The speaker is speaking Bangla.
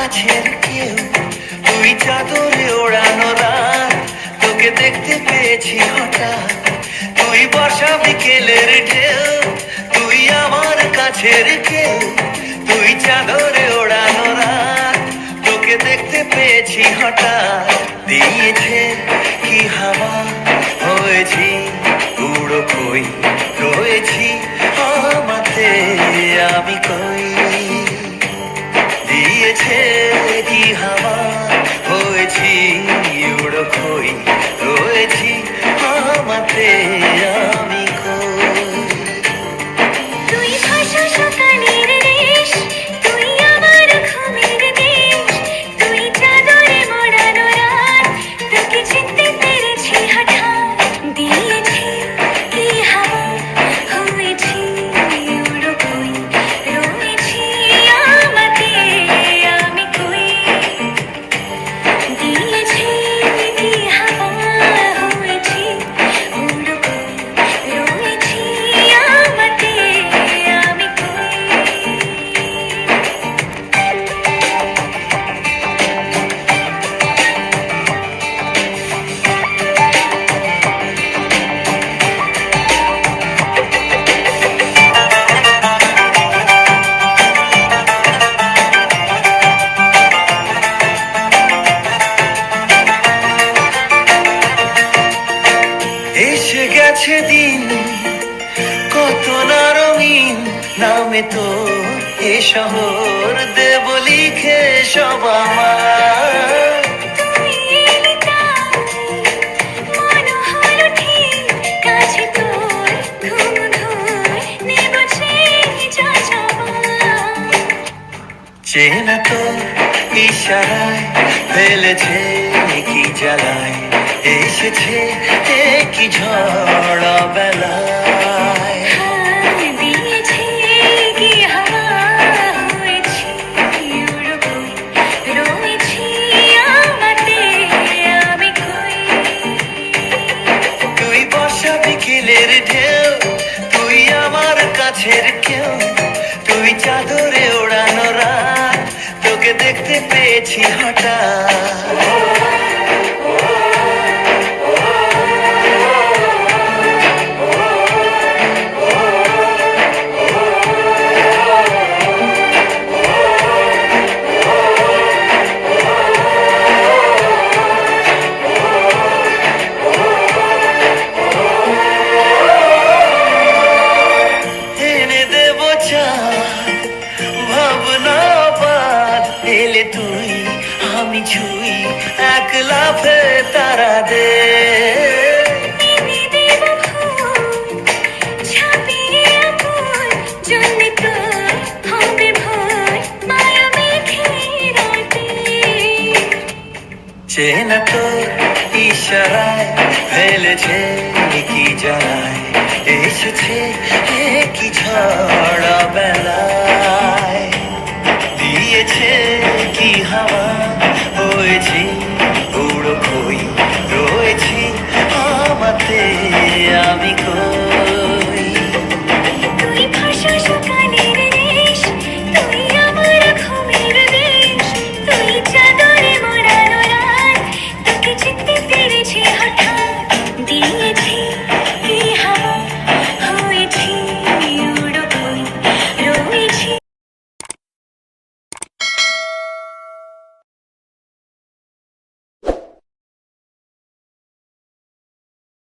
কাছের কেউ, তুই চাদরে ওড়ানো রাত, তোকে দেখতে পেয়েছি হঠাৎ। তুই বর্ষা বিকেলের ঢেউ, তুই আমার কাছের কেউ, তুই চাদরে ওড়ানো রাত, তোকে দেখতে পেয়েছি হঠাৎ। দিয়েছে কি হাওয়া, হয়েছি উড়ো কই, রয়েছি আমাতে আমি কই। দিয়েছে কি হাওয়া, হয়েছি উড়ো কই, রয়েছি আমাতে আমি কই। তুই ভাষা সকালের দেশ, তুই আমার ঘুমের দেশ, তুই চাদরে মোড়ানো রাত, তোকে চিনতে পেরেছি হঠাৎ। দিয়েছি কি হাওয়া, হয়েছি উড়ো কই, রয়েছি আমাতে আমি কই। দিয়েছি কি হাওয়া, হয়েছি উড়ো কই, রয়েছি আমাতে আমি কই। এসে গেছে দিন কত না রঙিন, নামে তো এ শহর দেব লিখে সব আমার। তুই এলি তাই মন হলো ঠিক, কাছে তোর ঘুম ধুই নেব যা চাওয়ার। চেনা তো ইশারায় ফেলেছে কি জ্বালায়, এসেছে এ কি ঝড় বেলায়। দিয়েছি কি হাওয়া, হয়েছি উড়ো কই, রয়েছি আমাতে আমি কই। তুই বর্ষা বিকেলের ঢেউ, তুই আমার কাছের কেউ, তুই চাদরে ওড়ানো রাত, তোকে দেখতে পেয়েছি হঠাৎ। এনে দেব চাঁদ, ভাবনা বাদ, এলে তুই আমি ছুই, এক লাফে তারা দে। এনে দেব ফুল, ছাপিয়ে আকুল, জন্মে তোর হবে ভোর, মায়া মেঘে রাতে। চেনা তো ইশারায় ফেলেছে কি জানায়, এসেছে এ কি ঝড় বেলায়। দিয়েছে কি হাওয়া, হয়েছি উড়ো কই, রয়েছি আমাতে আমি কই। তুই ভাষা সকালের দেশ, তুই আমার ঘুমের দেশ, তুই চাদরে মোড়ানো রাত, তোকে চিনতে পেরেছি হঠাৎ।